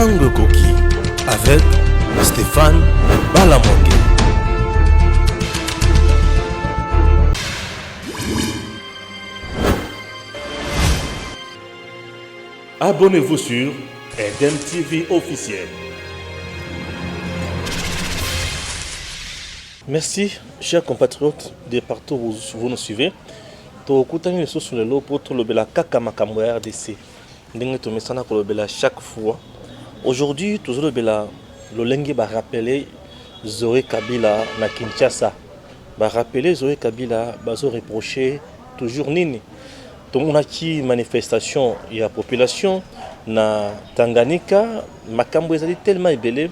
Tango Koki avec Stéphane Balamongue. Abonnez-vous sur Eden TV officiel. Merci, chers compatriotes des partout où vous nous suivez. Tokutani les sur le lot pour tout le bela kaka makambo RDC. Ndenge to mesana ko le bela chaque fois. Aujourd'hui, toujours le bela le lenge ba rappeler Zoé Kabila na Kinshasa. Ba rappeler Zoé Kabila bazo reprocher toujours nini. Donc on a qui manifestation et la population na Tanganyika makambo ezali tellement ébélé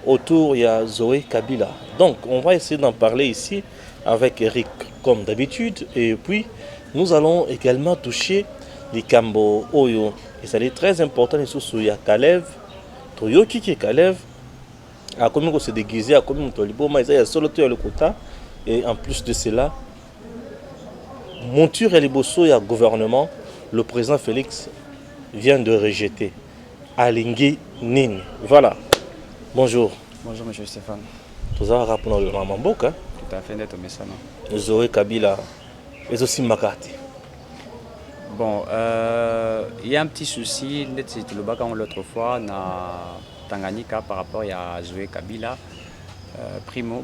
autour il y a Zoé Kabila. Donc on va essayer d'en parler ici avec Eric comme d'habitude et puis nous allons également toucher les Kambo Oyo et ça est très important ici sur ya Kalev Toyoki qui Kalev a comme on se déguiser a comme on libo mais il y a solo le quota et en plus de cela monture et les bosso et gouvernement le président Félix vient de rejeter Alingui Nini. Voilà. Bonjour. Bonjour monsieur Stéphane. Tout ça rappelons le Mamboka. Tout à fait net au message. Zoé Kabila et aussi Makati. Bon, il y a un petit souci, c'est le bac l'autre fois na Tanganyika par rapport à Zoé Kabila. Primo,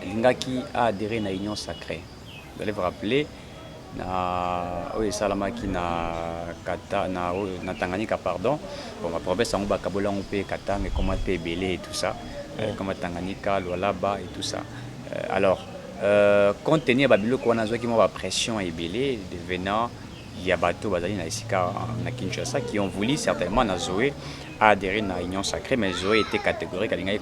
Lingaki a adhéré à l'Union sacrée. Vous allez vous rappeler, na Salamaki na Tanganyika, pardon. Bon, ma promesse en Kabola on paye Katang et comment payer Belé et tout ça, comment Tanganyika, Lualaba et tout ça. Alors, compte tenu de Babylone, on a qui m'a pression et Belé devenant il y a bateau Bazali na Isika na Kinshasa qui ont voulu certainement na Zoé adhérer à l'Union sacrée, mais Zoé était catégorique à l'Inga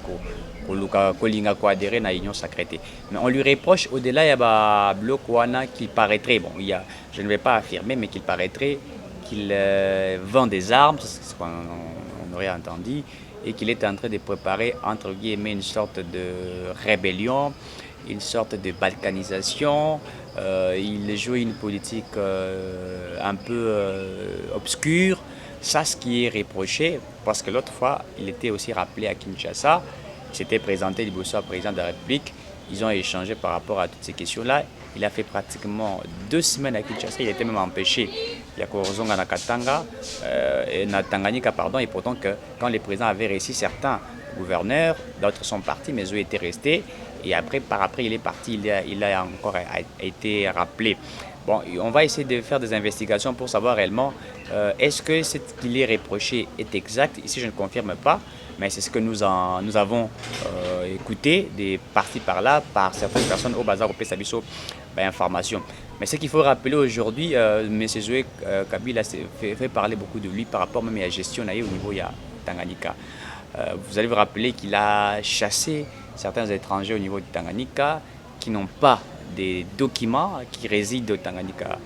ko adhérer à l'Union sacrée. Mais on lui reproche au-delà il y a bloc qui paraîtrait, bon, je ne vais pas affirmer, mais qu'il paraîtrait qu'il vend des armes, c'est ce qu'on aurait entendu, et qu'il est en train de préparer entre guillemets une sorte de rébellion, une sorte de balkanisation. Il joue une politique un peu obscure. Ça, ce qui est reproché, parce que l'autre fois, il était aussi rappelé à Kinshasa, il s'était présenté du président de la République, ils ont échangé par rapport à toutes ces questions-là. Il a fait pratiquement 2 semaines à Kinshasa, il était même empêché. Il y a Korozonga na Katanga, na Tanganyika, pardon, et pourtant que quand les présidents avaient réussi, certains gouverneurs, d'autres sont partis, mais eux étaient restés. Et après, par après, il est parti, il a encore été rappelé. Bon, on va essayer de faire des investigations pour savoir réellement est-ce que ce qu'il est reproché est exact. Ici, je ne confirme pas, mais c'est ce que nous avons écouté des parties par là, par certaines personnes au bazar au Pesabiso, information. Mais ce qu'il faut rappeler aujourd'hui, M. Zoé Kabila fait parler beaucoup de lui par rapport même à la gestion au niveau de Tanganyika. Vous allez vous rappeler qu'il a chassé certains étrangers au niveau de Tanganyika qui n'ont pas des documents, qui résident au Tanganyika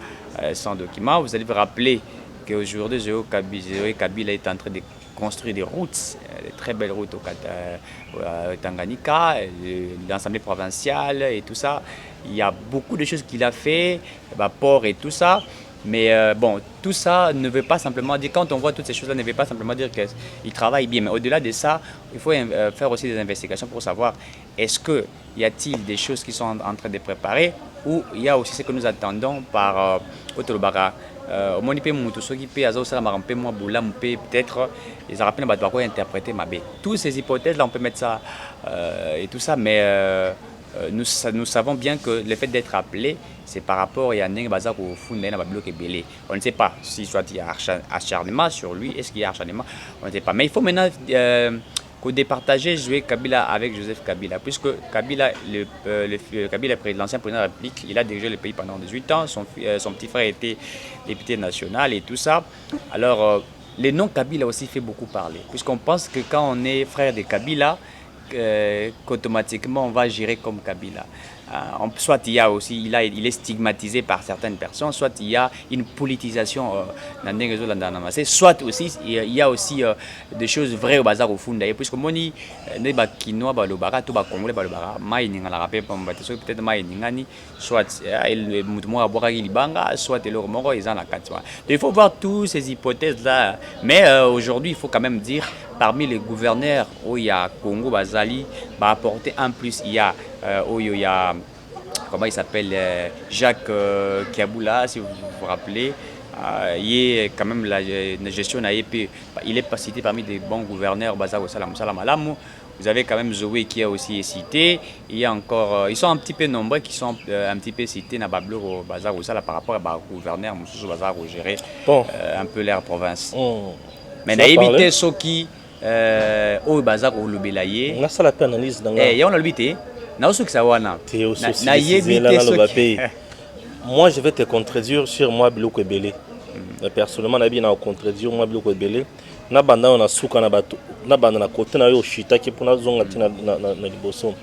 sans documents. Vous allez vous rappeler qu'aujourd'hui, Zoé Kabila est en train de construire des routes, de très belles routes au Tanganyika, l'Assemblée provinciale et tout ça. Il y a beaucoup de choses qu'il a fait, port et tout ça. Mais bon, tout ça ne veut pas simplement dire, quand on voit toutes ces choses-là, ne veut pas simplement dire qu'il travaille bien. Mais au-delà de ça, il faut faire aussi des investigations pour savoir est-ce qu'il y a-t-il des choses qui sont en train de préparer ou il y a aussi ce que nous attendons par Otolobara. Peut-être ils rappellent interpréter ma baie. Toutes ces hypothèses-là, on peut mettre ça et tout ça, mais nous savons bien que le fait d'être appelé, c'est par rapport à Yannick Bazar au fond de Belé. On ne sait pas si soit il y a acharnement sur lui, est-ce qu'il y a acharnement, on ne sait pas. Mais il faut maintenant départager Zoé Kabila avec Joseph Kabila, puisque Kabila, Kabila, l'ancien président de la République, il a dirigé le pays pendant 18 ans, son petit frère était député national et tout ça. Alors, le nom Kabila aussi fait beaucoup parler, puisqu'on pense que quand on est frère de Kabila, qu'automatiquement on va gérer comme Kabila. Soit il est stigmatisé par certaines personnes, soit il y a une politisation soit aussi il y a aussi des choses vraies au bazar au fond d'ailleurs, puisque moni ne ba kinoa ba lobara to ba congolais ba lobara mai ninga la rappel peut-être mai ningani soit il mutumo aboka libanga soit le moro ils en la katwa. Il faut voir toutes ces hypothèses là, mais aujourd'hui il faut quand même dire parmi les gouverneurs où il y a Congo Bazali va apporter un plus. Il y a où il y a comment il s'appelle Jacques Kiaboula, si vous vous rappelez. Il est quand même la gestion d'AEP. Il est pas cité parmi des bons gouverneurs Bazar au Salam Salam Alamou. Vous avez quand même Zoé qui est aussi cité. Il y a encore, ils sont un petit peu nombreux qui sont un petit peu cités dans Bablo Bazar au Salam par rapport à gouverneur Moussou Bazar au gérer un peu leur province. Mais n'ayez ceux qui au Bazar au Lubelaye. On a ça la peine analyse dans il y a on l'habité. Moi, je vais te contredire sur moi, Biloko Ebele. Personnellement, je vais contredire moi, Biloko Ebele. Na banda on a souka na bato, na banda na côté na yo shita qui pour na zonga tina na liboso.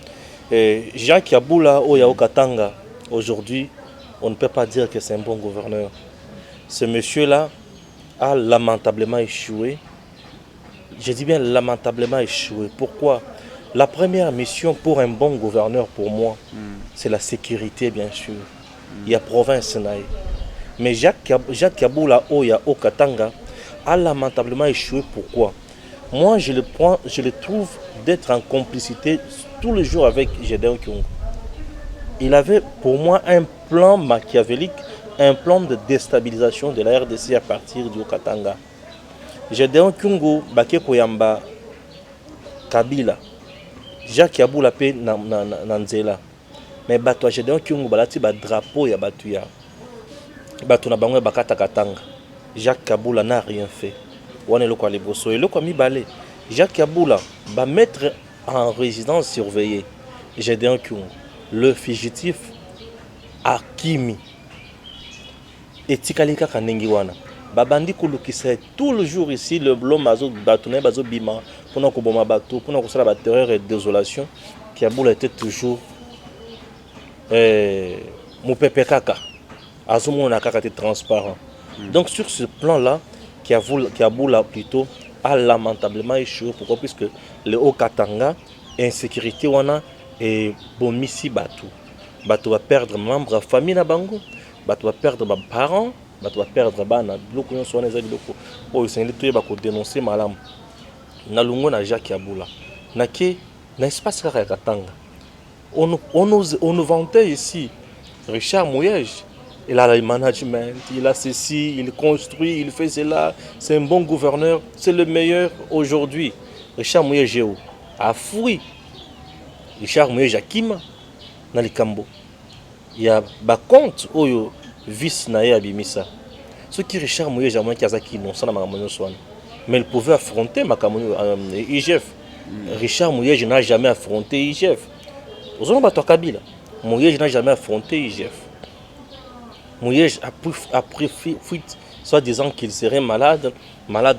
Jacques Kiaboula au Yao Katanga, aujourd'hui, on ne peut pas dire que c'est un bon gouverneur. Ce monsieur-là a lamentablement échoué. Je dis bien lamentablement échoué. Pourquoi? La première mission pour un bon gouverneur, pour moi, c'est la sécurité, bien sûr. Il y a province. Mais Jacques Kiaboula, au Katanga, a lamentablement échoué. Pourquoi? Moi, je le trouve d'être en complicité tous les jours avec Gédéon Kyungu. Il avait pour moi un plan machiavélique, un plan de déstabilisation de la RDC à partir du Katanga. Gédéon Kyungu, Baké Koyamba, Kabila, Jacques Kiaboula pe Nanzela. Mais bato Gédéon Kyungu balati ba drapeau ya batu ya. Bato na bango bakata Katanga. Jacques Kiaboula n'a rien fait. Wane loko aliboso et loko mi balé. Jacques Kiaboula va mettre en résidence surveillée Gédéon Kyungu, le fugitif Akimi. Et Tikalika Kanengi wana. Babandi kulukisa tout le jour ici le blom bazo batone bazo bima pour ko boma bato pour ko sala ba terreur et désolation. Kiaboula était toujours Moupepe Kaka. Azumona Kaka était transparent. Donc sur ce plan-là, Kiaboula plutôt a lamentablement échoué. Pourquoi? Puisque le Haut-Katanga, insécurité wana et bomisi Batou. Batou va perdre membre de famille na bango, Batou va perdre ses parents, Batou va perdre bana. Biloko yon soane za biloko. Oh, c'est tout ba ko dénoncer malam. Na lungo na Jacques Kiaboula. Na ke na espace Kaka Katanga. On nous vantait ici Richard Mouyej. Il a le management, il a ceci, il construit, il fait cela. C'est un bon gouverneur, c'est le meilleur aujourd'hui. Richard Mouyej a fui. Richard Mouyej a kima dans le Cambo. Il y a un compte où vice naïe abimisa. Ce qui Richard Mouyej a moins qu'il innocent dans ma soin. Mais il pouvait affronter ma IGF. Richard Mouyej n'a jamais affronté IGF. Aux hommes de Kabila, Mouyej n'a jamais affronté IGF. Mouyej a pris fuite, soit disant qu'il serait malade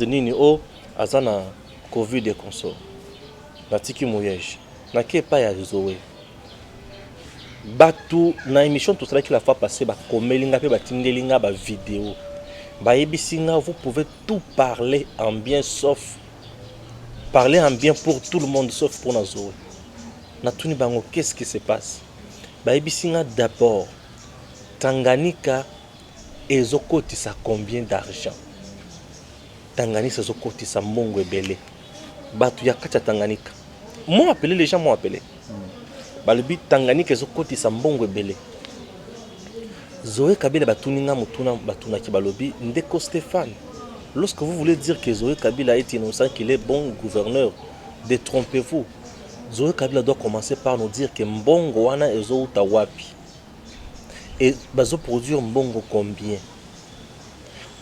nini o azana Covid et consort. Natiki Mouyej, n'a pas ya Zoé. Batu na émission tout cela qu'il a fait passer ba komelinga pe ba tindelinga ba vidéo. Ba ebisinga vous pouvez tout parler en bien sauf parler en bien pour tout le monde sauf pour na Zoé. Natuni bango qu'est-ce qui se passe? Ba ebisinga d'abord Tanganyika ezokotisa combien d'argent? Tanganyika ezokotisa mbongo ebele. Batu ya kacha Tanganyika. Moi appelé les gens m'ont appelé. Balobi Tanganyika ezokotisa mbongo ebele. Zoé Kabila batuninga mutuna batuna ki balobi ndeko Stéphane. Lorsque vous voulez dire que Zoé Kabila est innocent, qu'il est bon gouverneur, détrompez-vous. Zoé Kabila doit commencer par nous dire que mbongo wana ezouta wapi. Et bazo produire mbongo combien?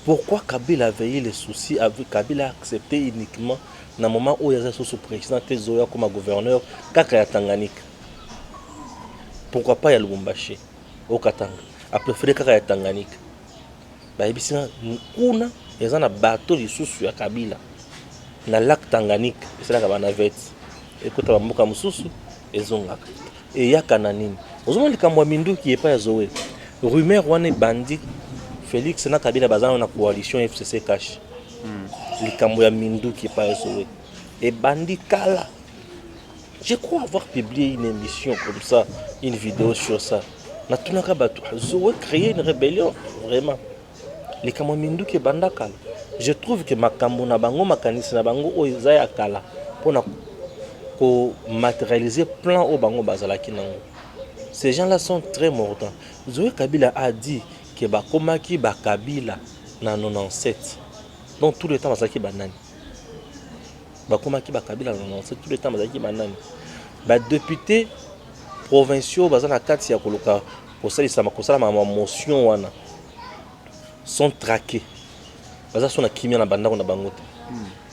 Pourquoi Kabila a veillé les soucis avec Kabila a accepté uniquement dans le moment où il y a sous président Zoya comme gouverneur Kaka ya Tanganyika? Pourquoi pas ya Lubumbashi au Katanga? A préféré Kaka ya Tanganyika. Ba ebisina kuna ezana bateau lisusu ya Kabila na lac Tanganyika c'est là ka bana vete. Ekota mboka mususu ezongaka. Et yaka na nini? Ozoma likambo mindu qui est pas Zoé. Rumeur wane bandi Félix na Kabila bazana na coalition FCC cash. Likambo ya mindu qui est pas Zoé. Et bandi kala. Je crois avoir publié une émission comme ça, une vidéo sur ça. Na tunaka batu Zoé créer une rébellion vraiment. Les Kamomindu qui bandakal. Je trouve que makambo na bango makanisi na bango o izaya kala pour matérialiser plan au bango bazalaki nango. Ces gens-là sont très mordants. Zoé Kabila a dit que bakomaki bakabila na 97. Donc tout le temps bazalaki banani. Bakomaki bakabila na 97 tout le temps bazalaki banani. Ba députés provinciaux bazana kati ya koluka kosalisa makosala ma motion wana sont traqués. Baza sont na kimia na bandako na bango te.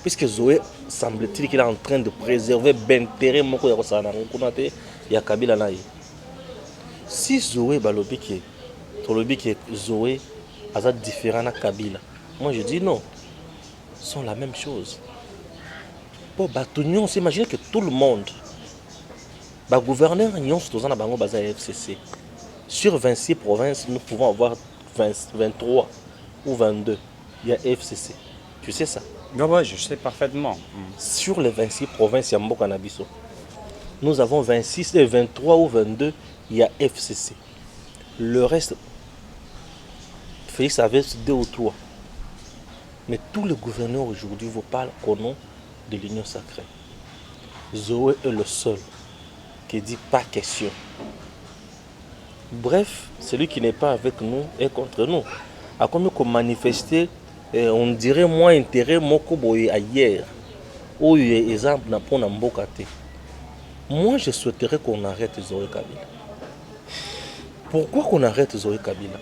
Puisque Zoé semble-t-il qu'il est en train de préserver l'intérêt moko ya kosala na kuna te ya Kabila na ye. Si Zoé balobi ke tolobi ke Zoé aza différent na Kabila, moi je dis non. Sont la même chose. Pour Batunion, on s'imagine que tout le monde ba gouverneur nyon na bango baza FCC. Sur 26 provinces, nous pouvons avoir 23 ou 22. Il y a FCC. Tu sais ça? Ouais, je sais parfaitement. Sur les 26 provinces, il y a Mboka Nabiso. Nous avons 26 et 23 ou 22, il y a FCC. Le reste, Félix avait 2 ou 3. Mais tous les gouverneurs aujourd'hui vous parlent au nom de l'Union sacrée. Zoé est le seul qui dit pas question. Bref, celui qui n'est pas avec nous est contre nous. A comme manifester, on dirait moins intérêt moko boye ailleurs. Où il y a exemple na pona mboka te. Moi je souhaiterais qu'on arrête Zoé Kabila. Pourquoi qu'on arrête Zoé Kabila?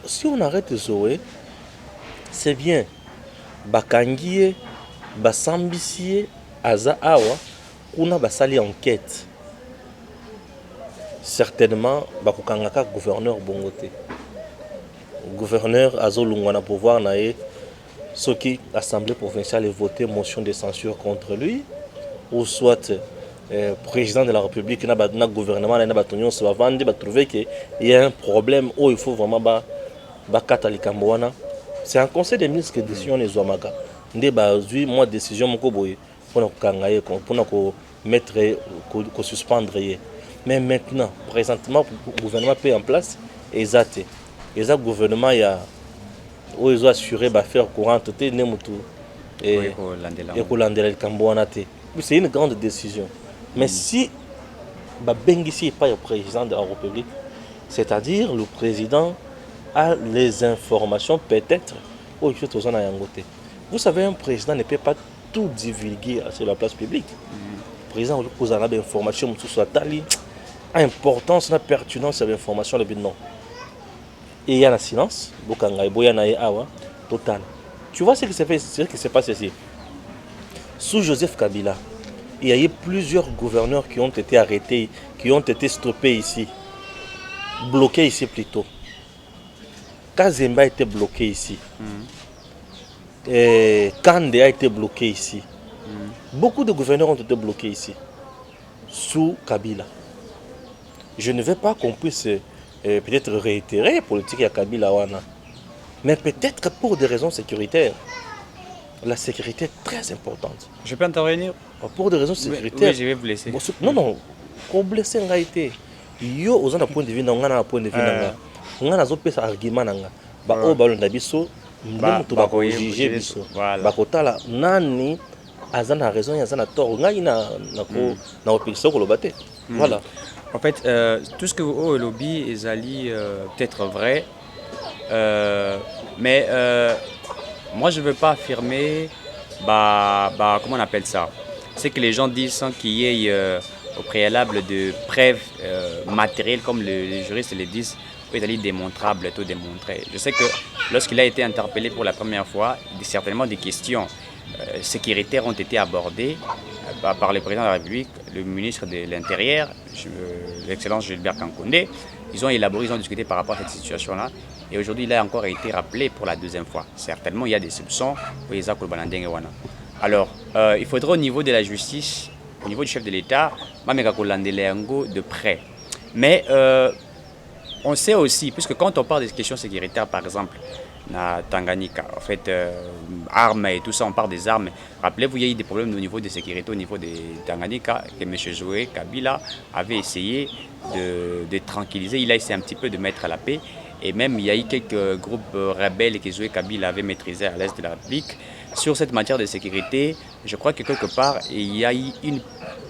Si on arrête Zoé, c'est bien. Bakangie, Basambisie, Aza Awa, kuna basali enquête. Certainement, bakukangaka gouverneur bongote. Gouverneur Azolungwana pouvoir nae, ce qui assemblée provinciale a voté motion de censure contre lui, ou soit président de la République, na gouvernement na batonyon se va vendre, trouver qu'il y a un problème où il faut vraiment bakata likamboana. C'est un conseil des ministres qui décision les Ouamaka. Nde bazui moi décision moko boye pour kangaye pour mettre ko suspendre. Mais maintenant, présentement, le gouvernement est en place, et le gouvernement où ils ont assuré faire courante, c'est une grande décision. Mais si ici pas le président de la République, c'est-à-dire le président a les informations peut-être où il faut aux Yangote. Vous savez, un président ne peut pas tout divulguer sur la place publique. Le président vous a des informations sur Tali. Importance, la pertinence de l'information, le non. Et il y a la silence, total. Tu vois ce qui s'est fait, ce qui s'est passé ici. Sous Joseph Kabila, il y a eu plusieurs gouverneurs qui ont été arrêtés, qui ont été stoppés ici, bloqués ici plutôt. Kazemba a été bloqué ici. Kande a été bloqué ici. Beaucoup de gouverneurs ont été bloqués ici, sous Kabila. Je ne veux pas qu'on puisse peut-être réitérer la politique à Kabila Wana. Mais peut-être pour des raisons sécuritaires. La sécurité est très importante. Je peux intervenir? Pour des raisons sécuritaires. Oui, je vais vous laisser. Non, pour blesser en réalité. Yo, aux un point de vue, on a un point de vue. On a un argument. Ba o balon dabiso, ndemu ba ko juger biso. Ba ko tala nani azana raison, azana tort. Ngai na opposition ko lobate. Voilà. En fait, tout ce que vous au lobby est peut-être vrai, mais moi je ne veux pas affirmer, comment on appelle ça? C'est que les gens disent sans qu'il y ait au préalable de preuves matérielles, comme les juristes le disent, démontrables, tout démontré. Je sais que lorsqu'il a été interpellé pour la première fois, certainement des questions sécuritaires ont été abordées par le président de la République, le ministre de l'Intérieur, l'excellence Gilbert Kankoundé. Ils ont élaboré, ils ont discuté par rapport à cette situation-là. Et aujourd'hui, il a encore été rappelé pour la deuxième fois. Certainement, il y a des soupçons pour les accords Balandenge. Alors, il faudrait au niveau de la justice, au niveau du chef de l'État, de près. Mais on sait aussi, puisque quand on parle des questions sécuritaires, par exemple, na Tanganyika, en fait, armes et tout ça, on parle des armes. Rappelez-vous, il y a eu des problèmes au niveau de sécurité, au niveau de Tanganyika, que M. Zoé Kabila avait essayé de tranquilliser. Il a essayé un petit peu de mettre à la paix. Et même, il y a eu quelques groupes rebelles que Zoé Kabila avait maîtrisés à l'est de la République. Sur cette matière de sécurité, je crois que quelque part, il y a eu une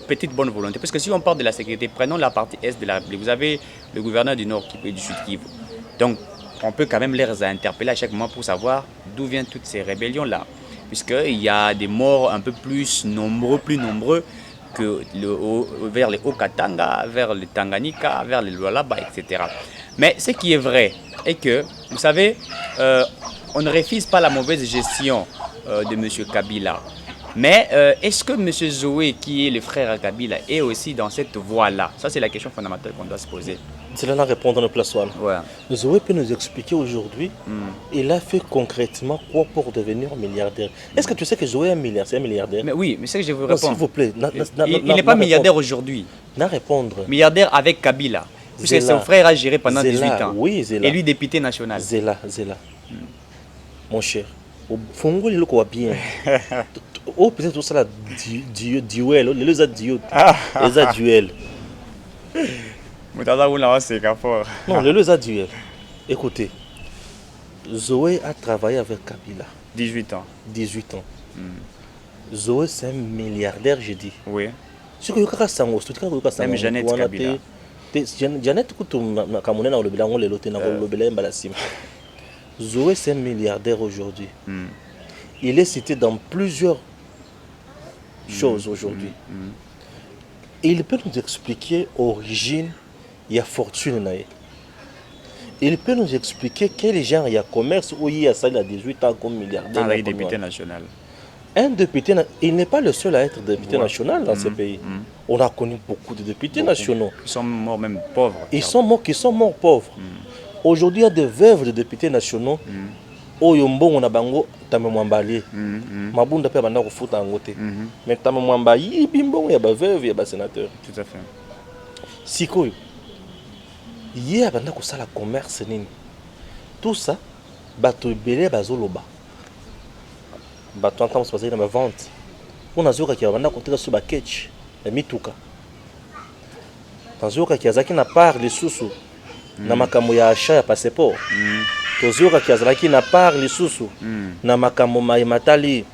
petite bonne volonté. Parce que si on parle de la sécurité, prenons la partie est de la République. Vous avez le gouverneur du Nord et du Sud Kivu. Donc, on peut quand même les interpeller à chaque moment pour savoir d'où viennent toutes ces rébellions-là. Puisqu'il y a des morts un peu plus nombreux que vers les Haut-Katanga, vers le Tanganyika, vers les Lualaba, etc. Mais ce qui est vrai est que, vous savez, on ne refuse pas la mauvaise gestion de M. Kabila. Mais est-ce que M. Zoé, qui est le frère à Kabila, est aussi dans cette voie-là? Ça, c'est la question fondamentale qu'on doit se poser. C'est là la réponse dans le place one. Ouais. Zoé peut nous expliquer aujourd'hui, il a fait concrètement quoi pour devenir milliardaire? Est-ce que tu sais que Zoé est un milliardaire? C'est un milliardaire? Mais oui, mais c'est que je vous Non, réponds. s'il vous plaît. Il n'est pas milliardaire aujourd'hui. N'a répondre. Milliardaire avec Kabila. Puisque son frère a géré pendant 18 ans. Oui, Zéla. Et lui, député national. Zéla. Mon cher. Fongo le quoi bien. Oh, peut-être tout ça là, duel. Les autres duel. Les autres duel. Non, les autres duel. Écoutez, Zoé a travaillé avec Kabila. 18 ans. 18 ans. Zoé, c'est un milliardaire, je dis. Oui. Même Jeannette Kabila. Jeannette Kamoune na olobela ngo lelo te na olobela mbala sima. Zoé c'est un milliardaire aujourd'hui. Il est cité dans plusieurs choses aujourd'hui. Il peut nous expliquer l'origine, il y a fortune naïe. Il peut nous expliquer quel genre il y a commerce où il y a ça il a 18 ans comme milliardaire. Un député national. Un député, il n'est pas le seul à être député national dans ce pays. On a connu beaucoup de députés nationaux. Ils sont morts même pauvres. Ils sont morts pauvres. Aujourd'hui, il y a des veuves de députés nationaux. Oyombo on a bango tamemwambali. Mabunda pe banda ko futa ngote. Mais tamemwamba yibimbo ya ba veuve ya ba sénateur. Tout à fait. Sikoyo. Yé banda ko sala commerce nini. Tout ça bato belé bazoloba. Bato entend se passer dans la vente. On a zoka ki banda ko teka sur ba ketch, la mituka. Tazoka ki azaki na part les sous na makambo ya achat ya passeport. Tozoka ki azaki na part les sous na makambo matali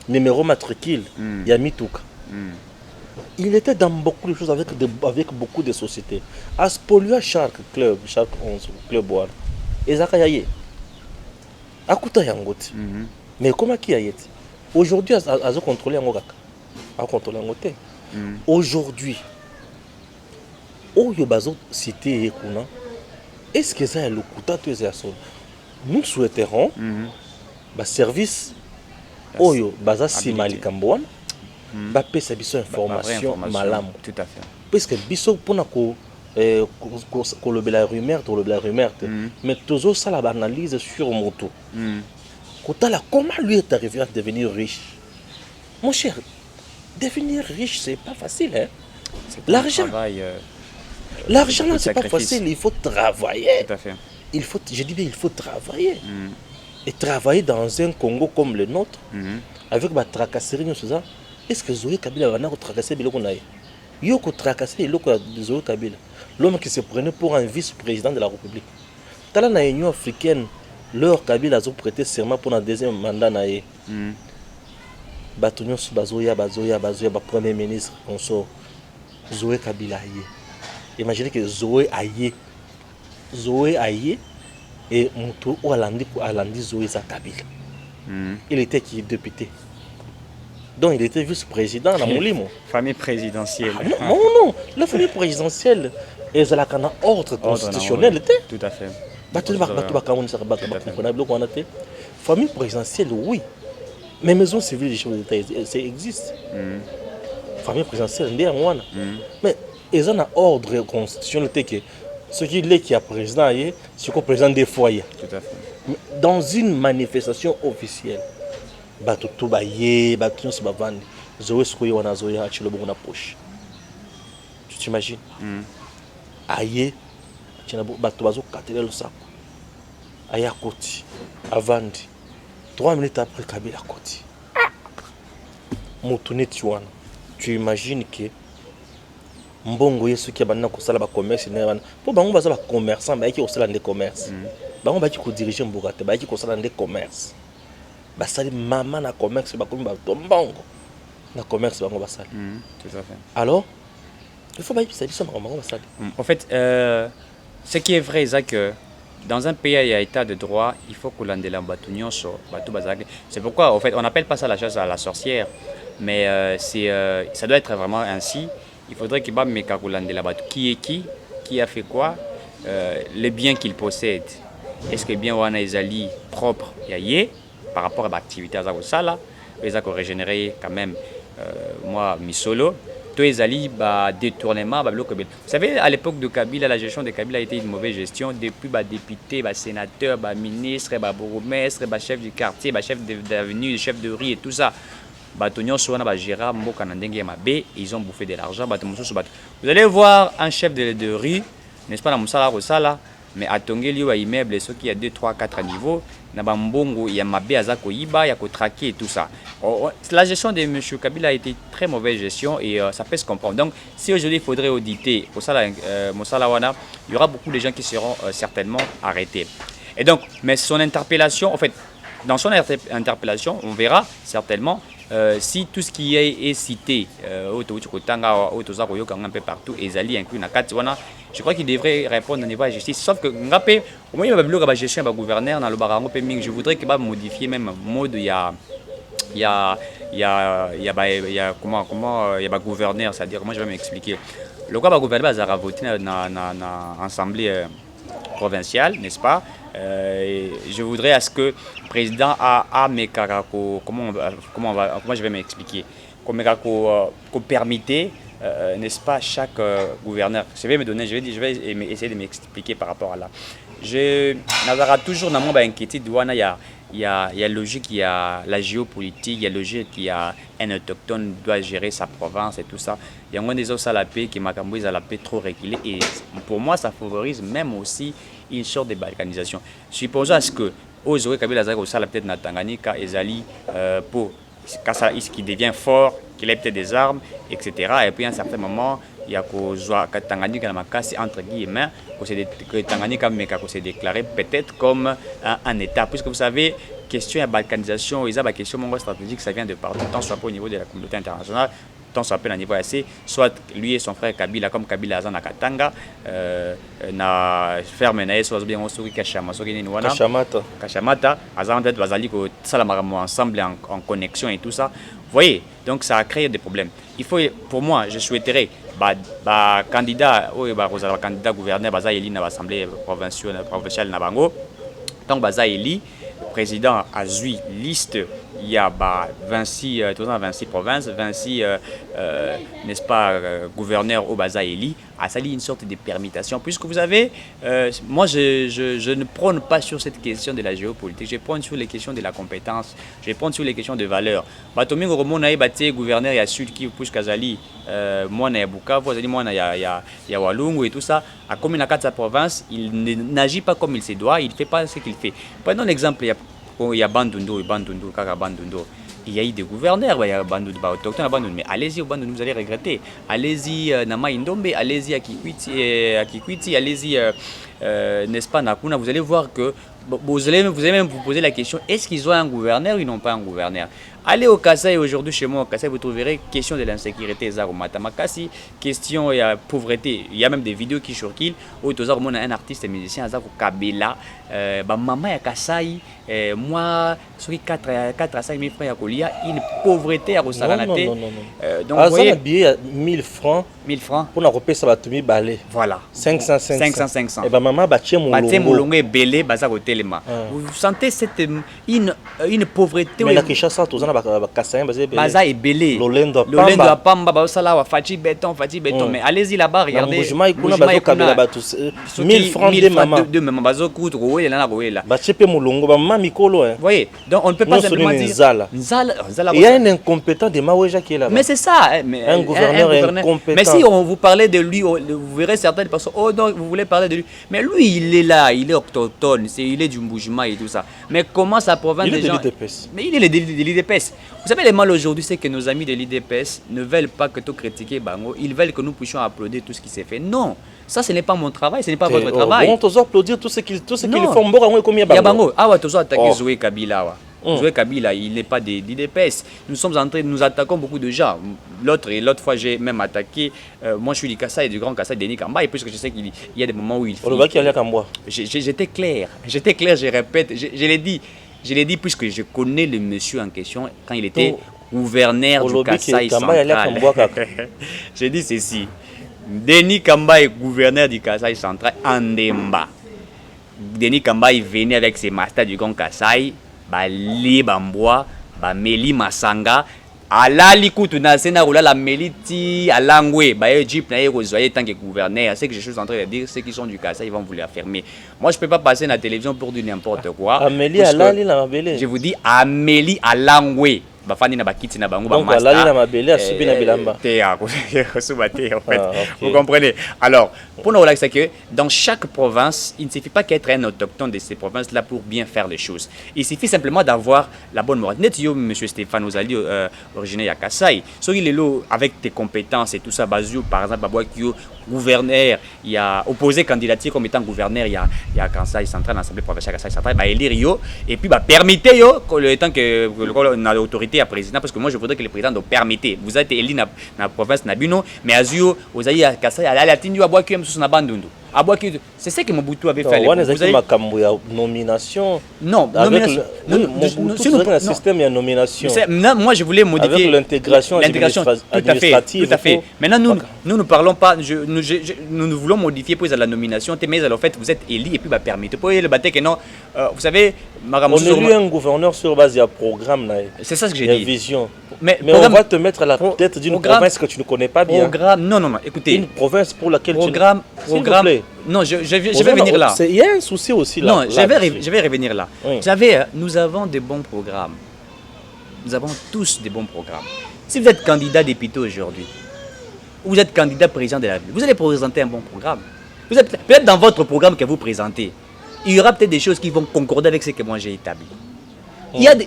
numéro matricule ya mituka. Il était dans beaucoup de choses avec beaucoup de sociétés. Aspolia Shark Club, Shark 11, Club One. Ezaka yaye. Akuta yangote. Mais comment qui yaye? Aujourd'hui, azo contrôler ngokaka. A contrôler ngote. Aujourd'hui, oyo bazo cité ekuna. Est-ce que ça est le kuta to ezasol? Nous souhaiterons ba service oyo baza simali kambouane. Bapesa biso information malamu. Tout à fait. Parce que biso pona ko kolobela rumeur mais tozo sala ba analyse sur moto. Kotala comment lui est arrivé à devenir riche. Mon cher, devenir riche c'est pas facile hein. L'argent l'argent là c'est pas facile, il faut travailler. Tout à fait. Il faut il faut travailler. Et travailler dans un Congo comme le nôtre avec ba tracasserie tout ça. Est-ce que Zoé Kabila va tracasser biloko naïe? Yo ko tracasser biloko de Zoé Kabila. L'homme qui se prenait pour un vice-président de la République. Tala na Union africaine, leur Kabila a prêté serment pour un deuxième mandat naïe. Batonyo bazoya ba premier ministre on sort Zoé Kabila aye. Imaginez que Zoé aye et Moutou ou alandi Zoé Kabila. Il était qui député. Donc il était vice-président dans mon limo. Famille présidentielle. Non, la famille présidentielle est à un ordre constitutionnel. Tout à fait. Famille présidentielle, oui. Mais maison civile, les choses ça existe. Famille présidentielle, mais ils ont un ordre constitutionnel que ce qui est qui a président, c'est qu'on présente des foyers. Tout à fait. Dans une manifestation officielle. Bato to baye bato nyonso bavandi Zoé skoye wana Zoé achilo bongo na poche. Tu t'imagines? Aye achina bato bazo katela le sac. Aye akoti avandi 3 minutes après Kabila akoti. Moto neti wana. Tu imagines que mbongo yesu ki bana ko sala ba commerce ne bana po bango baza ba commerçant ba ki ko sala des commerce bango ba ki ko diriger mboka te ba ki ko sala des commerce ba sali mama na commerce ba ko ba tombongo na commerce bango ba sali tout à fait. alors il faut ba yi ça bango ba sali En fait ce qui est vrai c'est que dans un pays, il y a état de droit, il faut que l'on c'est pourquoi, en fait, on n'appelle pas ça la chasse à la sorcière, mais ça doit être vraiment ainsi. Il faudrait qu'il y ait qui a fait quoi, les biens qu'il possède. Est-ce que bien on a des alliés propres, par rapport à l'activité à Zagosala, ils ont régénéré quand même, moi, mi solo. Tous les alliés, détournement, vous savez, à l'époque de Kabila, la gestion de Kabila a été une mauvaise gestion. Depuis, député, sénateur, ministre, bourgmestre, chef du quartier, chef d'avenue, chef de rue et tout ça. Ils ont bouffé de l'argent. Vous allez voir un chef de rue, n'est-ce pas, dans Moussala Rosala, mais à Tongeli ou à immeuble, ceux qui a 2, 3, 4 niveaux, il y a Mabé Azako Iba, il y a traqué et tout ça. La gestion de M. Kabila a été très mauvaise gestion et ça peut se comprendre. Donc, si aujourd'hui il faudrait auditer Moussala Wana, il y aura beaucoup de gens qui seront certainement arrêtés. Et donc, mais son interpellation, en fait, dans son interpellation, on verra certainement si tout ce qui est cité, un peu partout, Ezali inclus je crois qu'il devrait répondre au niveau de la justice. Sauf que, au moins, il y a une gestion du gouverneur dans le barango, je voudrais qu'il va modifier même le mode, il y a gouverneur, c'est-à-dire, comment je vais m'expliquer. Le gouverneur a voté dans l'Assemblée provinciale, n'est-ce pas? Je voudrais à ce que le président a mes comment je vais m'expliquer, comme permettez, n'est-ce pas, chaque gouverneur. Je vais essayer de m'expliquer par rapport à là. Je n'aurai toujours dans mon inquiétude il y a logique, il y a la géopolitique, il y a logique, il y a un autochtone doit gérer sa province et tout ça. Il y a des autres à la paix qui m'a à la paix trop reculée et pour moi ça favorise même aussi une sorte de balkanisation. Supposons à ce que Ozoé Kabila Zaire au Sala peut-être na Tanganyika Ezali pour qui devient fort, qu'il ait peut-être des armes, etc. Et puis à un certain moment il y a que Tanganyika entre guillemets que Tanganyika s'est déclaré peut-être comme un État, puisque vous savez, question de balkanisation, il y a une question stratégique, ça vient de partout, tant soit pas au niveau de la communauté internationale, tant soit pas au niveau AC, soit lui et son frère Kabila, comme Kabila Azan à Katanga, na ferme na soit bien on sourit Kachamata, Azan peut-être Bazali que ça ensemble en connexion et tout ça. Vous voyez, donc ça a créé des problèmes. Il faut, pour moi, je souhaiterais candidat candidat gouverneur baza eli na l'Assemblée provinciale na bango tant baza eli président a zui liste il y a 26 provinces 26 n'est-ce pas gouverneur au baza eli a sali une sorte de permutation puisque vous avez moi je ne prône pas sur cette question de la géopolitique, je prône sur les questions de la compétence, je prône sur les questions de valeur. Batomingo romona ebate gouverneur ya sud qui pousse Kazali moi na Bukavu azali moi na ya Walungu et tout ça a comme na sa province, il n'agit pas comme il se doit, il fait pas ce qu'il fait. Prenons l'exemple il y a Bandundu kaka Bandundu. Il y a eu des gouverneurs, il y a Bandundu, autochtones, mais allez-y au Bandundu, vous allez regretter. Allez-y Nama Indombe, allez-y à Kikwiti, allez-y, n'est-ce pas, Nakuna, vous allez voir que vous allez même vous poser la question, est-ce qu'ils ont un gouverneur ou ils n'ont pas un gouverneur? Allez au Kassai aujourd'hui chez moi au Kassai, vous trouverez question de l'insécurité, Matamakasi, question de pauvreté. Il y a même des vidéos qui circulent où un artiste et musicien Azako Kabila, maman ya Kassai, moi sur 4 à 5 000 francs à Kolia, une pauvreté à Rosalanate. Donc vous voyez, un billet 1000 francs. 1000 francs pour la repère ça va tomber balai. Voilà. 500. Et maman batie Moulongo et belé baza au téléma. Vous sentez cette une pauvreté. Mais la Kinshasa tous baza et belé. Lolendo Pamba basala wa fati béton mais allez-y là-bas regardez. 1000 francs de maman bazo coudre ouais là là. Batie pe Moulongo ba mama mikolo hein. Voyez. Donc on ne peut pas simplement dire Nzala. Il y a un incompétent de Maweja qui est là. Mais c'est ça, un gouverneur incompétent. Mais si on vous parlait de lui, vous verrez certaines personnes, oh non, vous voulez parler de lui. Mais lui, il est là, il est autochtone, il est du Mboujima et tout ça. Mais comment ça provient des gens? Mais il est de l'IDPS. l'IDPS. Vous savez, les mal aujourd'hui, c'est que nos amis de l'IDPS ne veulent pas que tout critiquer Bango. Ils veulent que nous puissions applaudir tout ce qui s'est fait. Non, ça, ce n'est pas mon travail, ce n'est pas votre travail. Bon, tu applaudir tout ce qu'ils font. Bon, combien il y a Bango. Ah ouais, tu as attaqué Zoé Kabila. Zoé Kabila, il n'est pas de l'IDPS. Nous attaquons beaucoup de gens. L'autre fois, j'ai même attaqué. Moi, je suis du Kassai, du Grand Kassai, Denis Kamba, et puisque je sais qu'il y a des moments où il faut. J'étais clair, je répète, je l'ai dit puisque je connais le monsieur en question quand il était gouverneur du Kassai central. J'ai dit ceci. Denis Kamba est gouverneur du Kassai central en Demba. Denis Kamba est venu avec ses masters du Grand Kassai. Bali Bamboa, Meli Masanga, Alali Koutuna, Senaroula, la Meliti, Alangwe, Jeep, Naïrozoye, tant que gouverneur. C'est que je suis en train de dire, ceux qui sont du Kassai, ils vont vous la fermer. Moi, je ne peux pas passer à la télévision pour dire n'importe quoi. Amélie Alali, la Mabélé. Je vous dis Amélie Alangwe. Bafani na bakiti na bango ba master. Donc Alali na Mabélé a subi na bilamba. Vous comprenez? Alors, pour nous relaxer, c'est que dans chaque province, il ne suffit pas qu'être un autochtone de ces provinces-là pour bien faire les choses. Il suffit simplement d'avoir la bonne morale. Net yo, monsieur Stéphane, vous allez originaire à Kassai. So il est là avec tes compétences et tout ça, Bazou, par exemple, Babouakio, gouverneur, il y a opposé candidature comme étant gouverneur, il y a Kassai central, l'Assemblée provinciale Kassai central, bah élire yo, et puis bah permettez yo, le temps que l'autorité à président, parce que moi je voudrais que le président nous permette. Vous êtes élu dans la province Nabino, mais Azio, vous avez à Kassai, à la Tindu, à Boakim, sous na bandundu. C'est ça que Mobutu avait fait. Vous avez nomination. Non, nomination. Mobutu un système de nomination. Moi, je voulais modifier. Avec l'intégration administrative. Tout à fait. Maintenant, nous ne parlons pas. Nous voulons modifier pour la nomination. Mais en fait, vous êtes élu et puis permettez. Pour le bâtir que non. Vous savez, on élu un gouverneur sur base d'un programme. C'est ça ce que j'ai dit. Une vision. Mais on va te mettre à la tête d'une province que tu ne connais pas bien. Non, écoutez. Une province pour laquelle programme. Non, je vais venir là. Il y a un souci aussi là. Non, je vais revenir là. Oui. Nous avons des bons programmes. Nous avons tous des bons programmes. Si vous êtes candidat député aujourd'hui, ou vous êtes candidat président de la République, vous allez présenter un bon programme. Peut-être dans votre programme que vous présentez, il y aura peut-être des choses qui vont concorder avec ce que moi j'ai établi.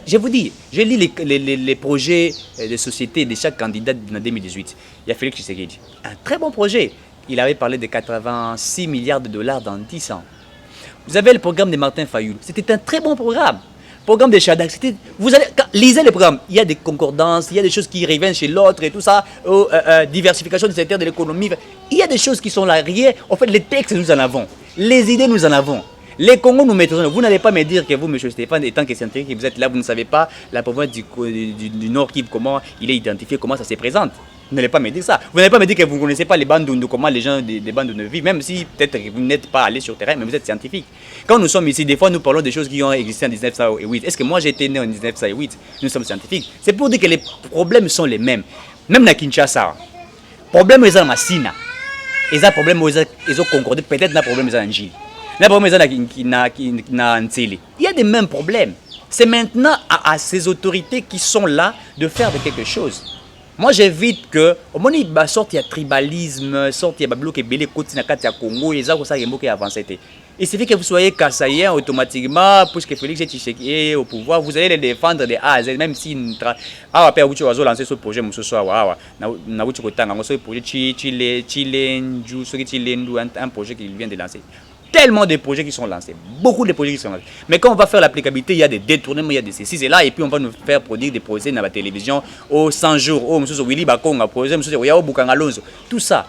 Je vous dis, j'ai lu les projets de société de chaque candidat en 2018. Il y a Félix Tshisekedi. Un très bon projet. Il avait parlé de 86 milliards de dollars dans 10 ans. Vous avez le programme de Martin Fayoul. C'était un très bon programme. Programme de Shadak. Lisez le programme. Il y a des concordances, il y a des choses qui reviennent chez l'autre et tout ça. Diversification du secteur de l'économie. Il y a des choses qui sont là. En fait, les textes, nous en avons. Les idées, nous en avons. Les Congos nous mettront. Vous n'allez pas me dire que vous, M. Stéphane, étant que scientifique, vous êtes là, vous ne savez pas la province du Nord Kivu, comment il est identifié, comment ça se présente. Vous n'allez pas me dire ça. Vous n'allez pas me dire que vous ne connaissez pas les Bandundu, comment les gens des Bandundu vivent, même si peut-être vous n'êtes pas allé sur le terrain, mais vous êtes scientifique. Quand nous sommes ici, des fois, nous parlons des choses qui ont existé en 1908. Est-ce que moi, j'ai été né en 1908? Nous sommes scientifiques. C'est pour dire que les problèmes sont les mêmes. Même à Kinshasa, problème est dans Massina. Ils ont problème, ils ont concordé, peut-être un problème en Gilles. Il y a des mêmes problèmes. C'est maintenant à ces autorités qui sont là de faire quelque chose. Moi, j'évite que, au moment où il y a sorte de tribalisme, sorte de bloc et belé côté na kati ya Congo, et ça comme ça il y a avancé. Il suffit que vous soyez kassaïen automatiquement, puisque Félix Tshisekedi est au pouvoir, vous allez les défendre de A à Z, même si après vous avez lancé ce projet, monsieur soir, na vous avez ce projet un projet qu'il vient de lancer. Tellement de projets qui sont lancés, beaucoup de projets qui sont lancés. Mais quand on va faire l'applicabilité, il y a des détournements, il y a des ceci, c'est là, et puis on va nous faire produire des projets dans la télévision au 100 jours, oh, monsieur Willy Bakonga, projet, monsieur Oyao Bukangalonzo. Tout ça,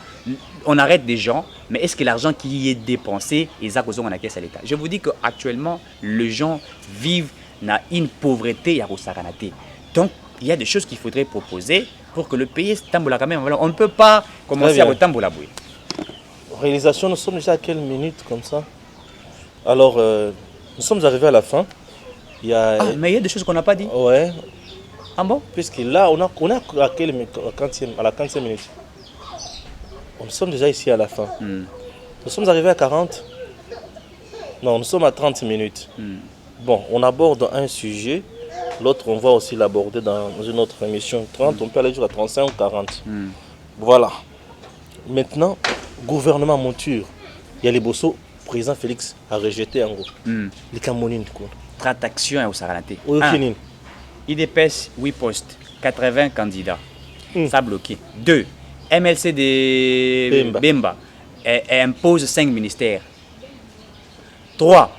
on arrête des gens, mais est-ce que l'argent qui est dépensé est à cause de la caisse à l'État? Je vous dis qu'actuellement, les gens vivent dans une pauvreté à Rosaranate. Donc, il y a des choses qu'il faudrait proposer pour que le pays tamboula quand même. On ne peut pas commencer à tamboula bouer. Réalisation, nous sommes déjà à quelle minute comme ça? Alors, nous sommes arrivés à la fin. Mais il y a des choses qu'on n'a pas dit. Ouais. Ah bon? Puisque là, on a à la 15e minute. Nous sommes déjà ici à la fin. Nous sommes arrivés à 40. Non, nous sommes à 30 minutes. Bon, on aborde un sujet. L'autre, on va aussi l'aborder dans une autre émission. 30, on peut aller jusqu'à 35 ou 40. Voilà. Maintenant, gouvernement monture. Il y a les bossos, président Félix a rejeté en gros. Les Camonines quoi. Tratation au Saranate. IDPS, 8 postes, 80 candidats. Ça a bloqué. 2. MLC de Bemba impose 5 ministères. 3.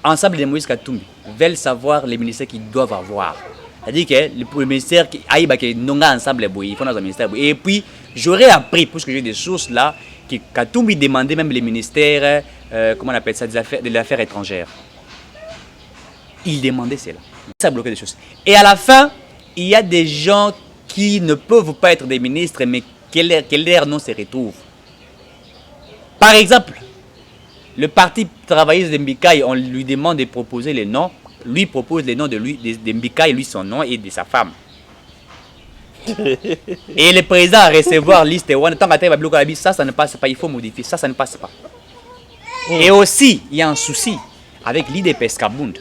Ensemble de Moïse Katumbi veulent savoir les ministères qu'ils doivent avoir. C'est-à-dire que le ministère qui a non ensemble, il faut dans un ministère. Et puis, j'aurais appris, puisque j'ai des sources là, que Katumbi demandait même les ministères, comment on appelle ça, des affaires étrangères. Il demandait cela. Ça a bloqué des choses. Et à la fin, il y a des gens qui ne peuvent pas être des ministres, mais que leur nom se retrouve. Par exemple, le parti travailliste de Mbikaï, on lui demande de proposer les noms. Lui propose les noms de Mbikaï, lui son nom et de sa femme. Et le président a recevoir liste one. Tant que ça ne passe pas, il faut modifier. Ça ne passe pas. Et aussi, il y a un souci avec l'IDPS Kabound.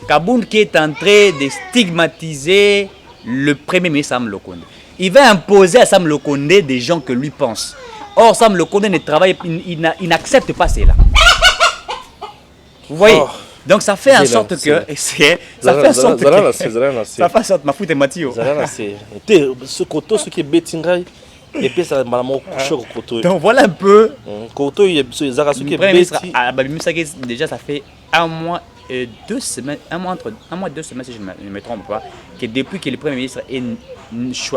Kabound qui est en train de stigmatiser le premier ministre Sam Lokonde. Il va imposer à Sam Lokonde des gens que lui pense. Or, Sam Lokonde ne travaille, il n'accepte pas cela. Vous voyez? Donc ça fait en sorte que ça fait en sorte ma foute Mathieu. Ce côté ce qui est bettingai et puis ça maman choc côté. Donc voilà un peu côté il y a ce qui est betting. Déjà ça fait un mois et 2 semaines, un mois 2 semaines si je ne me trompe pas, que depuis que le premier ministre est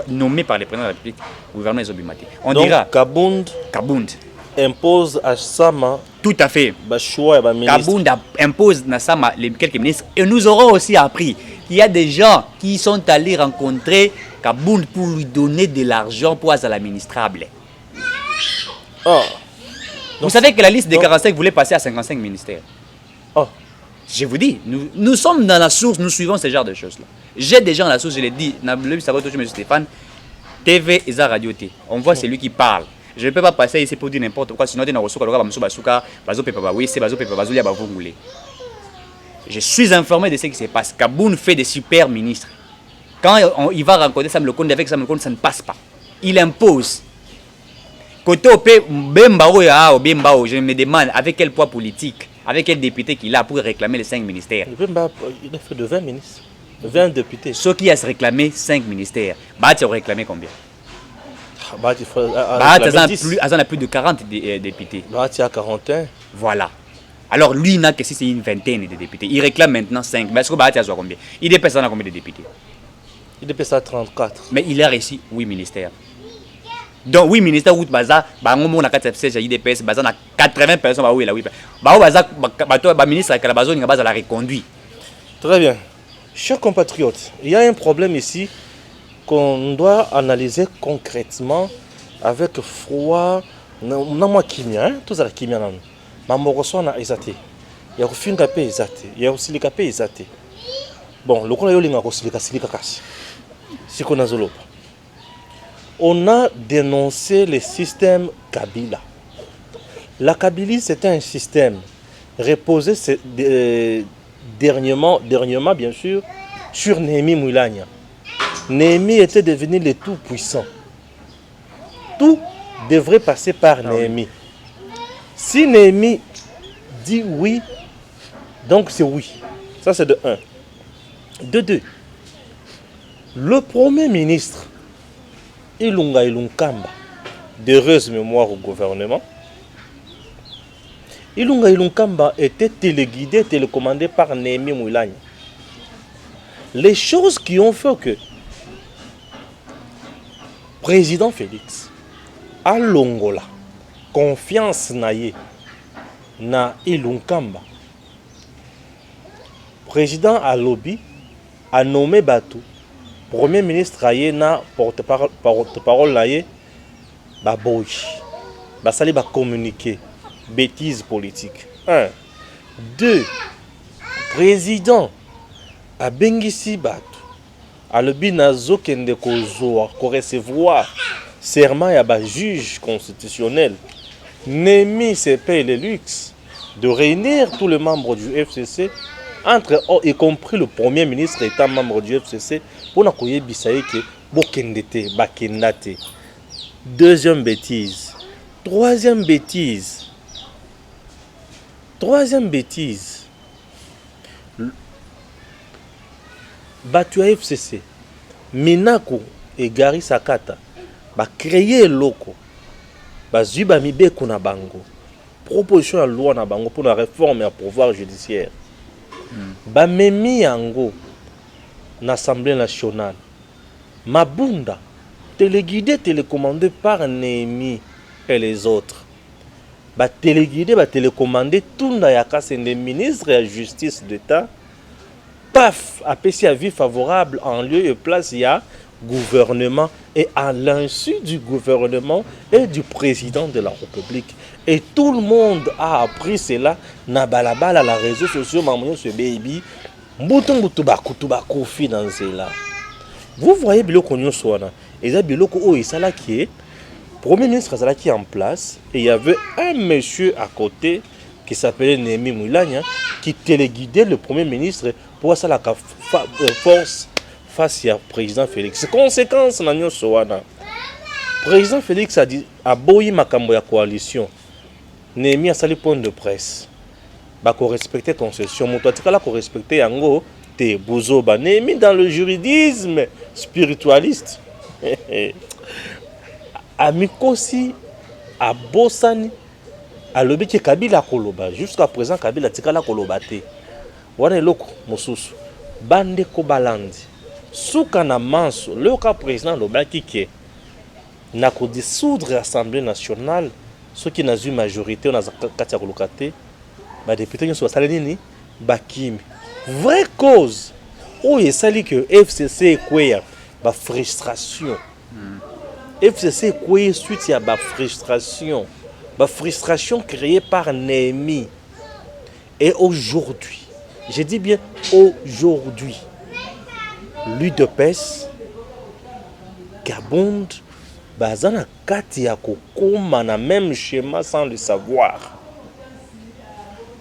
nommé par le président de la République, le gouvernement Zobimati. On dira Kabound impose à Sama. Tout à fait. Kabound impose à Sama quelques ministres. Et nous aurons aussi appris qu'il y a des gens qui sont allés rencontrer Kabound pour lui donner de l'argent pour être l'administrable. Vous savez que la liste des 45 voulait passer à 55 ministères. Je vous dis, nous sommes dans la source, nous suivons ce genre de choses-là. J'ai des gens dans la source, je l'ai dit, M. Stéphane, TV et Radio T. On voit celui qui parle. Je ne peux pas passer ici pour dire n'importe quoi, sinon je suis informé de ce qui se passe. Kabound fait des super ministres. Quand il va rencontrer Sam Lokonde avec Sam Lokonde, ça ne passe pas. Il impose. Côté Bembao, je me demande avec quel poids politique, avec quel député qu'il a pour réclamer les 5 ministères. Il a fait de 20 ministres, 20 députés. Ceux qui ont réclamé 5 ministères, ils ont réclamé combien? Il a plus de 40 députés. Il a 41. Voilà. Alors lui, il n'a que si c'est une vingtaine de députés. Il réclame maintenant 5. Mais est-ce que il a combien? Il dépasse combien de députés? Il dépasse à 34. Mais il a reçu 8 ministères. Donc 8 ministères, où baza, on a 4 IDPS, baza na 80 personnes, où il a 8. Ministre avec la bazone, il a la reconduit. Très bien. Chers compatriotes, il y a un problème ici qu'on doit analyser concrètement avec froid. Namwa kimia, tout ça la kimia nan. Mamoroso na ezate. Il y a aussi le ezate. Il y a aussi le capé ezate. Bon, le kola yolinga kosilika silika kasi. Siko nazolopa. On a dénoncé le système Kabila. La Kabylie, c'était un système reposé dernièrement, bien sûr, sur Néhémie Moulania. Néhémie était devenu le tout-puissant. Tout devrait passer par Néhémie. Si Néhémie dit oui, donc c'est oui. Ça, c'est de 1. De 2. Le Premier ministre, Ilunga Ilunkamba, d'heureuse mémoire au gouvernement, Ilunga Ilunkamba était téléguidé, télécommandé par Néhémie Moulania. Les choses qui ont fait que président Félix a Longola confiance naye na Ilunkamba. Président a lobby a nommé Batou. Premier ministre aye na porte-parole naye baboy. Basali ba communiquer bêtise politique. 1. 2. Président a bengisi Batou. A lobby na zokende ko recevoir serment ya ba juge constitutionnel. Némi se paye le luxe de réunir tous les membres du FCC, y compris le Premier ministre étant membre du FCC, pour n'akoye bisaye que bokendete, bakendate. Deuxième bêtise. Troisième bêtise. bato ya FCC Minako et Gary Sakata ba créer loko bazwi ba mibeko na bango proposition ya loi na bango pour la réforme ya pouvoir judiciaire ba memi yango na Assemblée nationale Mabunda téléguidé télécommandé par Némi et les autres ba téléguidé ba télécommandé tunda ya kasende ministre ya justice d'État paf apesi avis favorable en lieu et place il y a gouvernement et à l'insu du gouvernement et du président de la République. Et tout le monde a appris cela na balabala la réseaux sociaux maman ce baby mbutu bakufi dans cela. Vous voyez biloko nyonso wana eza biloko o isala qui premier ministre azala qui en place et il y avait un monsieur à côté qui s'appelait Némi Moulania qui téléguidait le premier ministre pour ça la force face au président Félix. Conséquence na nyonso wana. Président Félix a dit a boyi makambo ya coalition. Némi a sali point de presse. Ba ko respecter concession, moto atikala ko respecter yango te bozoba. Némi dans le juridisme spiritualiste. Amikosi a bosani alobi ki Kabila koloba jusqu'à présent Kabila tikala koloba te. Wana eloko mosusu bande ko balandi. Souka na manso, le cas président lobaki ke na ko dissoudre l'Assemblée nationale, ceux qui n'a eu majorité on a kati ya kolokate, ba député nyo so saleni ni bakimi. Vraie cause. O yesali que FCC kweya ba frustration. FCC kweya suite ya ba frustration. Ba frustration créée par Némi. Et aujourd'hui, je dis bien aujourd'hui, l'UDPS Gabond bazana kati ya kokoma na même schéma sans le savoir.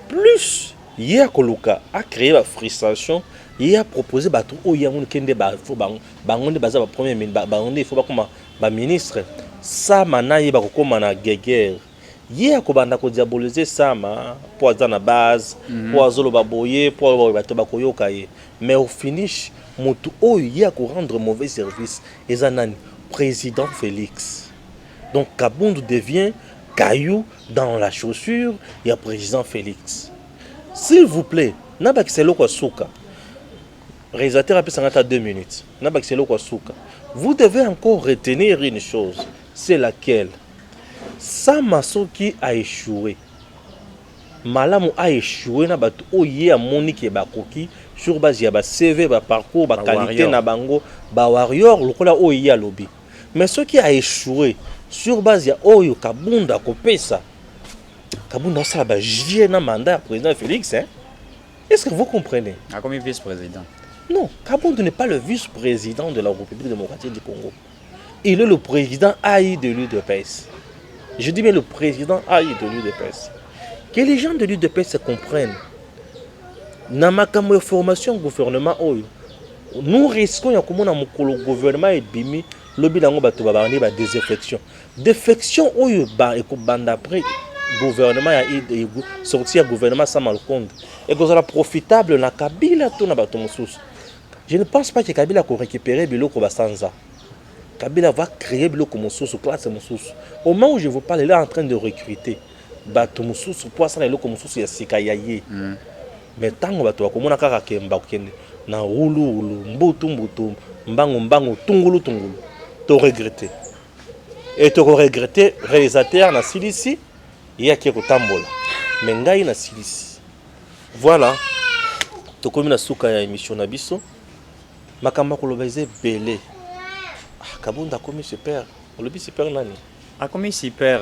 Plus hier koluka a créé la frustration, il a proposé bato o ya mun kende ba fo bangonde baza ba premier ministre bangonde il faut ba koma ba ministre ça mana yeba kokoma na guerre. Hier ko banda ko diaboliser sama pour azana base pour azolo baboye pour bato ba koyoka ye mais au finish motu oyo ko rendre mauvais service ezanani président Félix. Donc Kabundu devient caillou dans la chaussure, il y a président Félix. S'il vous plaît, Nabakiselo Kwasuka, réalisateur a pu s'en 2 minutes. Nabakiselo Kwasuka, vous devez encore retenir une chose, c'est laquelle Samasoki a échoué. Malamu a échoué na batu oye a Monique et Bakoki sur base ya ba CV ba parcours ba qualité na bango ba warrior lokola oye a lobby. Mais ce qui a échoué sur base ya oyo Kabunda kopesa. Kabunda ça ba jier na mandat président Félix hein. Est-ce que vous comprenez? Ah, comme vice-président. Non, Kabunda n'est pas le vice-président de la République démocratique du Congo. Il est le président AI de l'UDPS. Je dis bien le président AI de l'UDPS. Que les gens de l'UDPS se comprennent. Dans ma formation gouvernement, nous risquons le gouvernement et bimi le bilan de désaffection. Défection, après gouvernement sortir gouvernement sans mal compte. Et que ça profitable na Kabila tout na bato mosusu. Je ne pense pas que Kabila va récupérer biloko basanza. Kabila va créer biloko mosusu classe mosusu. Au moment où je vous parle, il est en train de recruter. Bato mususu poisson na eloko mususu ya sika yaye mais tango bato bakomona kaka kemba kokende na ulu mbutu mbango tungulu to regretter et to regretter réalisateur na silisi yaki kotambola mais ngai na silisi voilà to komi na suka ya émission na biso makamba koloba eze belé Kabunda komi super olobi super nani Ah, comme super.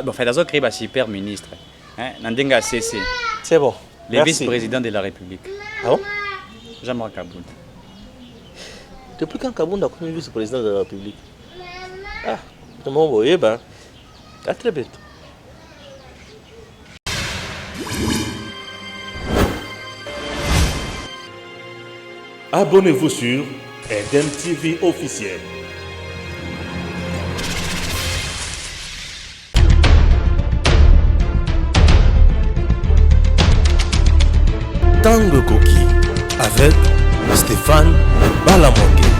Bon, fait d'abord créer un super ministre. Hein, Nandenga CC. C'est bon. Le vice-président de la République. Ah bon? Jean-Marc Kabunda. Depuis quand Kabunda a connu vice-président de la République? Ah, c'est bon, voyez, ben. À très bientôt. Abonnez-vous sur Eden TV officiel. Tango Koki avec Stéphane Balamonge.